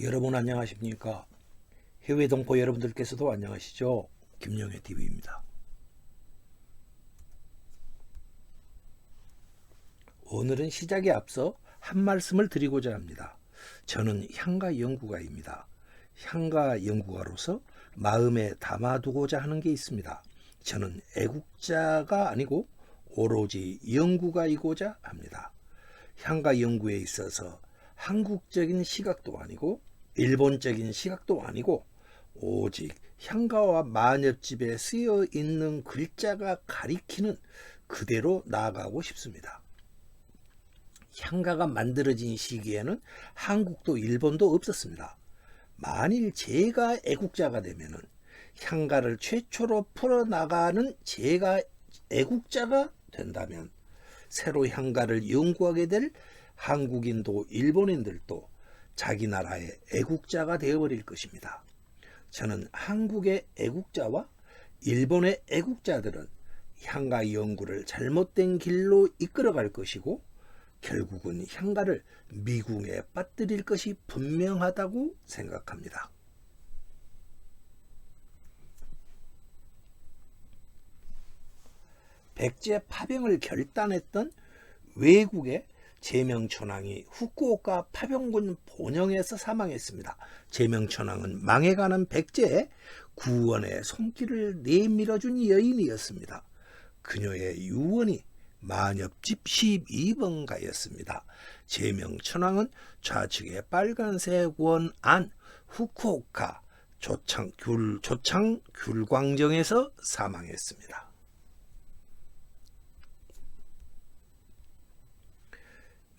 여러분 안녕하십니까? 해외 동포 여러분들께서도 안녕하시죠? 김영애 TV입니다. 오늘은 시작에 앞서 한 말씀을 드리고자 합니다. 저는 향가 연구가입니다. 향가 연구가로서 마음에 담아두고자 하는 게 있습니다. 저는 애국자가 아니고 오로지 연구가이고자 합니다. 향가 연구에 있어서 한국적인 시각도 아니고 일본적인 시각도 아니고 오직 향가와 만엽집에 쓰여 있는 글자가 가리키는 그대로 나아가고 싶습니다. 향가가 만들어진 시기에는 한국도 일본도 없었습니다. 만일 제가 애국자가 되면은 향가를 최초로 풀어나가는 제가 애국자가 된다면 새로 향가를 연구하게 될 한국인도 일본인들도 자기 나라의 애국자가 되어버릴 것입니다. 저는 한국의 애국자와 일본의 애국자들은 향가 연구를 잘못된 길로 이끌어갈 것이고 결국은 향가를 미궁에 빠뜨릴 것이 분명하다고 생각합니다. 백제 파병을 결단했던 외국의 제명천왕이 후쿠오카 파병군 본영에서 사망했습니다. 제명천왕은 망해가는 백제의 구원의 손길을 내밀어준 여인이었습니다. 그녀의 유언이 만엽집 12번가였습니다. 제명천왕은 좌측의 빨간색 원 안 후쿠오카 조창 귤광정에서 사망했습니다.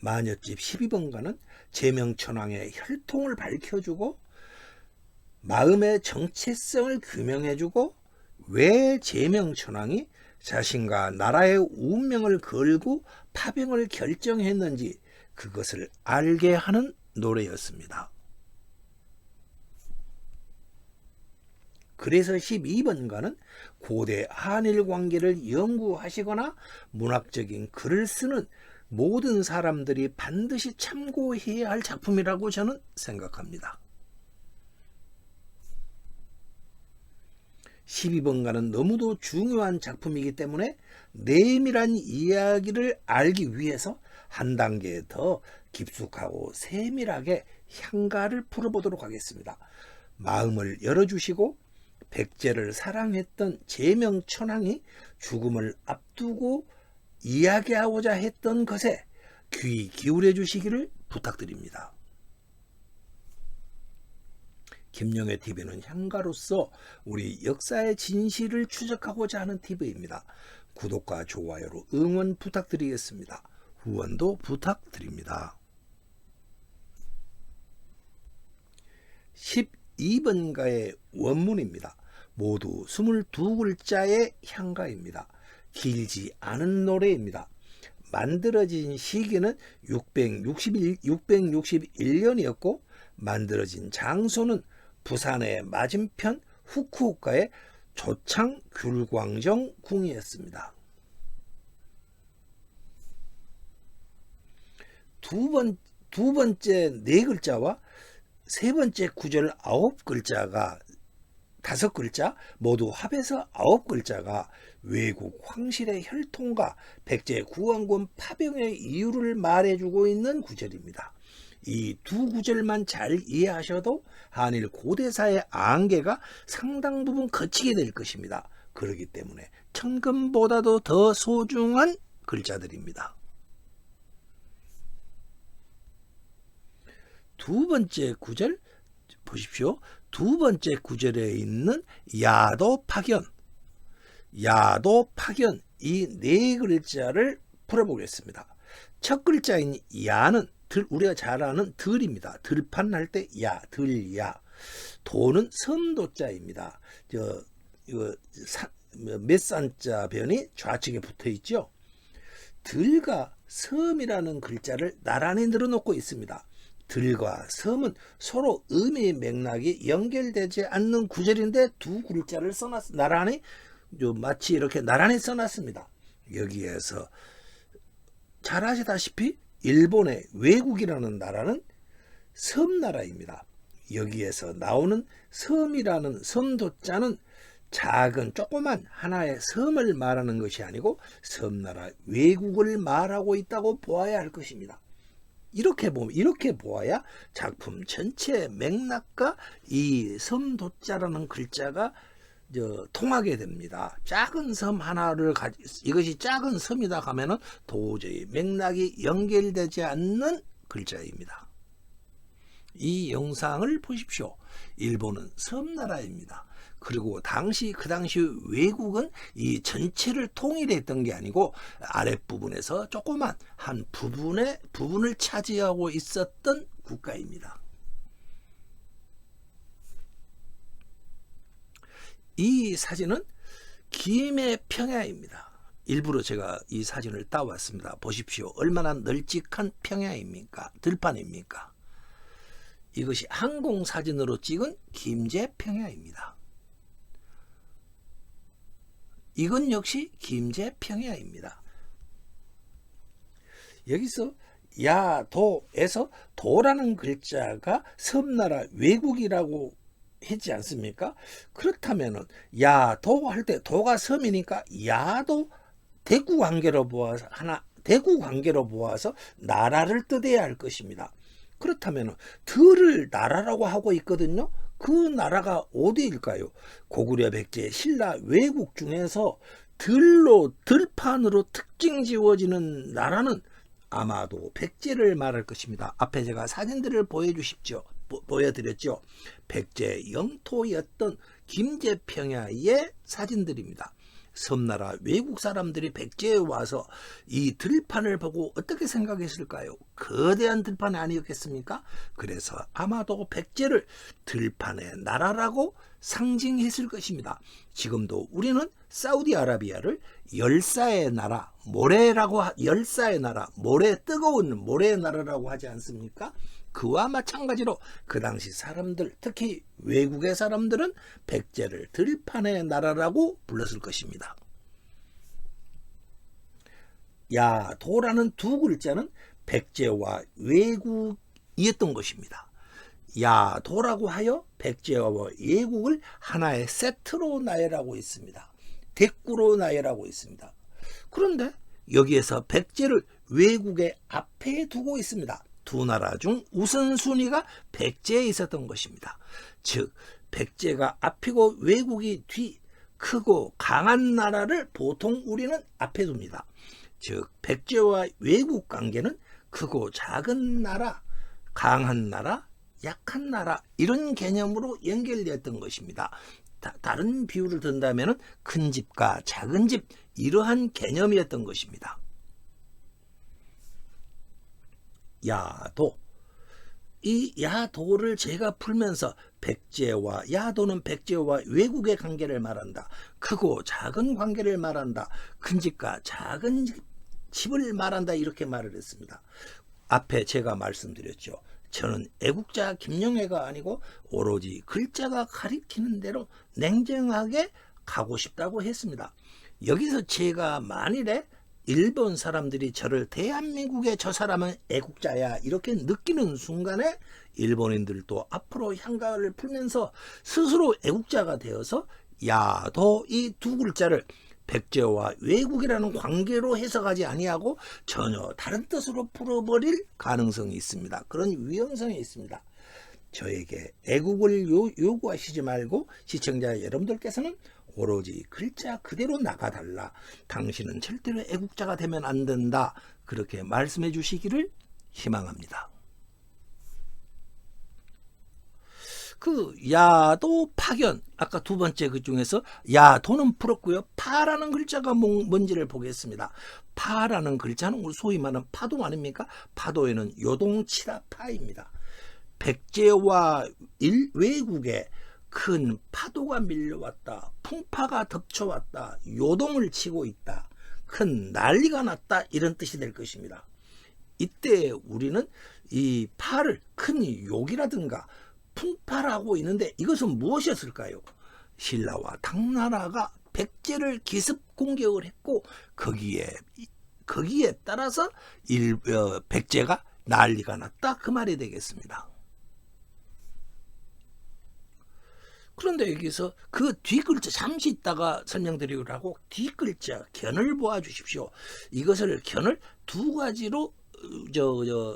만엽집 12번가는 제명천왕의 혈통을 밝혀주고 마음의 정체성을 규명해주고 왜 제명천왕이 자신과 나라의 운명을 걸고 파병을 결정했는지 그것을 알게 하는 노래였습니다. 그래서 12번가는 고대 한일 관계를 연구하시거나 문학적인 글을 쓰는 모든 사람들이 반드시 참고해야 할 작품이라고 저는 생각합니다. 12번가는 너무도 중요한 작품이기 때문에 내밀한 이야기를 알기 위해서 한 단계 더 깊숙하고 세밀하게 향가를 풀어보도록 하겠습니다. 마음을 열어주시고 백제를 사랑했던 제명천왕이 죽음을 앞두고 이야기하고자 했던 것에 귀 기울여 주시기를 부탁드립니다. 김영애 TV는 향가로서 우리 역사의 진실을 추적하고자 하는 TV입니다. 구독과 좋아요로 응원 부탁드리겠습니다. 후원도 부탁드립니다. 12번가의 원문입니다. 모두 22글자의 향가입니다. 길지 않은 노래입니다. 만들어진 시기는 661년이었고 만들어진 장소는 부산의 맞은편 후쿠오카의 조창 귤광정 궁이었습니다. 두 번째 네 글자와 세 번째 구절 9글자가 5글자 모두 합해서 9글자가 외국 황실의 혈통과 백제 구원군 파병의 이유를 말해주고 있는 구절입니다. 이 두 구절만 잘 이해하셔도 한일 고대사의 안개가 상당 부분 거치게 될 것입니다. 그렇기 때문에 천금보다도 더 소중한 글자들입니다. 두 번째 구절 보십시오. 두 번째 구절에 있는 야도 파견 이 네 글자를 풀어보겠습니다. 첫 글자인 야는 우리가 잘 아는 들입니다. 들판 할 때 야, 들야. 도는 섬도자입니다. 몇산자 변이 좌측에 붙어 있죠. 들과 섬이라는 글자를 나란히 늘어놓고 있습니다. 들과 섬은 서로 의미의 맥락이 연결되지 않는 구절인데 두 글자를 나란히 마치 이렇게 나란히 써놨습니다. 여기에서 잘 아시다시피 일본의 외국이라는 나라는 섬나라입니다. 여기에서 나오는 섬이라는 섬도자는 작은 조그만 하나의 섬을 말하는 것이 아니고 섬나라 외국을 말하고 있다고 보아야 할 것입니다. 이렇게 보아야 작품 전체의 맥락과 이 섬도자라는 글자가 통하게 됩니다. 작은 섬 하나를 이것이 작은 섬이다 하면은 도저히 맥락이 연결되지 않는 글자입니다. 이 영상을 보십시오. 일본은 섬나라입니다. 그리고 그 당시 외국은 이 전체를 통일했던 게 아니고 아랫부분에서 조그만 한 부분을 차지하고 있었던 국가입니다. 이 사진은 김해 평야입니다. 일부러 제가 이 사진을 따왔습니다. 보십시오. 얼마나 널찍한 평야입니까? 들판입니까? 이것이 항공사진으로 찍은 김제 평야입니다. 이건 역시 김제 평야입니다. 여기서 야도에서 도라는 글자가 섬나라 외국이라고 했지 않습니까? 그렇다면은 야도 할 때 도가 섬이니까 야도 대구 관계로 보아서 나라를 뜻해야 할 것입니다. 그렇다면 들을 나라라고 하고 있거든요. 그 나라가 어디일까요? 고구려 백제 신라 외국 중에서 들판으로 특징 지어지는 나라는 아마도 백제를 말할 것입니다. 앞에 제가 사진들을 보여드렸죠. 백제 영토였던 김제평야의 사진들입니다. 섬나라 외국 사람들이 백제에 와서 이 들판을 보고 어떻게 생각했을까요? 거대한 들판이 아니었겠습니까? 그래서 아마도 백제를 들판의 나라라고 상징했을 것입니다. 지금도 우리는 사우디아라비아를 열사의 나라, 뜨거운 모래의 나라라고 하지 않습니까? 그와 마찬가지로 그 당시 사람들, 특히 외국의 사람들은 백제를 들판의 나라라고 불렀을 것입니다. 야도라는 두 글자는 백제와 외국이었던 것입니다. 야도라고 하여 백제와 외국을 하나의 세트로 나열하고 있습니다. 대꾸로 나열하고 있습니다. 그런데 여기에서 백제를 외국의 앞에 두고 있습니다. 두 나라 중 우선순위가 백제에 있었던 것입니다. 즉 백제가 앞이고 외국이 뒤, 크고 강한 나라를 보통 우리는 앞에 둡니다. 즉 백제와 외국 관계는 크고 작은 나라, 강한 나라, 약한 나라 이런 개념으로 연결되었던 것입니다. 다른 비유를 든다면 큰 집과 작은 집 이러한 개념이었던 것입니다. 야도, 이 야도를 제가 풀면서 야도는 백제와 외국의 관계를 말한다. 크고 작은 관계를 말한다. 큰 집과 작은 집을 말한다. 이렇게 말을 했습니다. 앞에 제가 말씀드렸죠. 저는 애국자 김영애가 아니고 오로지 글자가 가리키는 대로 냉정하게 가고 싶다고 했습니다. 여기서 제가 만일에 일본 사람들이 저를 대한민국의 저 사람은 애국자야 이렇게 느끼는 순간에 일본인들도 앞으로 향가를 풀면서 스스로 애국자가 되어서 야도 이 두 글자를 백제와 외국이라는 관계로 해석하지 아니하고 전혀 다른 뜻으로 풀어버릴 가능성이 있습니다. 그런 위험성이 있습니다. 저에게 애국을 요구하시지 말고 시청자 여러분들께서는 오로지 글자 그대로 나가달라. 당신은 절대로 애국자가 되면 안 된다. 그렇게 말씀해 주시기를 희망합니다. 그 야도 파견, 아까 두 번째 그 중에서 야도는 풀었고요. 파라는 글자가 뭔지를 보겠습니다. 파라는 글자는 우리 소위 말하는 파도 아닙니까? 파도에는 요동치다 파입니다. 백제와 외국에 큰 파도가 밀려왔다. 풍파가 덮쳐왔다. 요동을 치고 있다. 큰 난리가 났다. 이런 뜻이 될 것입니다. 이때 우리는 이 파를 큰 욕이라든가 풍파라고 있는데 이것은 무엇이었을까요? 신라와 당나라가 백제를 기습 공격을 했고 거기에 따라서 백제가 난리가 났다. 그 말이 되겠습니다. 그런데 여기서 그 뒷글자 잠시 있다가 설명드리기로 하고 뒷글자 견을 보아주십시오. 이것을 견을 두 가지로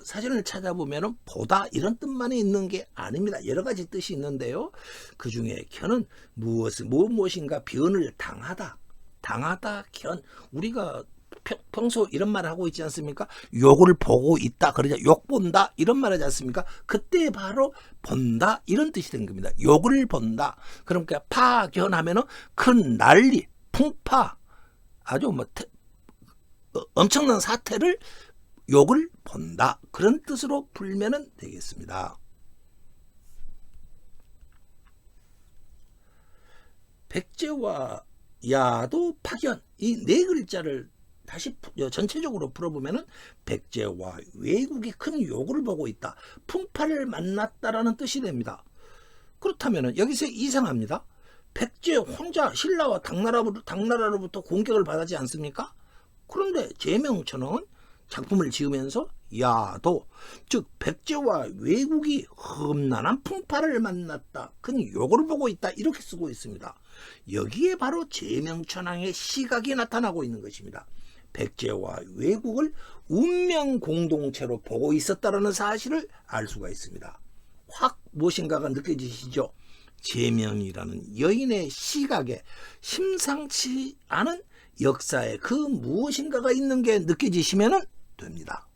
사전을 찾아보면 보다 이런 뜻만이 있는 게 아닙니다. 여러 가지 뜻이 있는데요. 그 중에 견은 무엇인가 변을 당하다 견. 우리가 평소 이런 말 하고 있지 않습니까? 욕을 보고 있다 그러자 욕 본다 이런 말 하지 않습니까? 그때 바로 본다 이런 뜻이 된 겁니다. 욕을 본다. 그러니까 파견하면은 큰 난리 풍파 아주 엄청난 사태를 욕을 본다 그런 뜻으로 풀면 되겠습니다. 백제와 야도 파견 이 네 글자를 다시 전체적으로 풀어보면은 백제와 외국이 큰 요구를 보고 있다. 풍파를 만났다라는 뜻이 됩니다. 그렇다면 여기서 이상합니다. 백제 혼자 신라와 당나라로부터 공격을 받았지 않습니까? 그런데 제명천왕은 작품을 지으면서 야도 즉 백제와 외국이 험난한 풍파를 만났다. 큰 요구를 보고 있다. 이렇게 쓰고 있습니다. 여기에 바로 제명천왕의 시각이 나타나고 있는 것입니다. 백제와 외국을 운명 공동체로 보고 있었다는 사실을 알 수가 있습니다. 확 무엇인가가 느껴지시죠? 제명이라는 여인의 시각에 심상치 않은 역사에 그 무엇인가가 있는 게 느껴지시면 됩니다.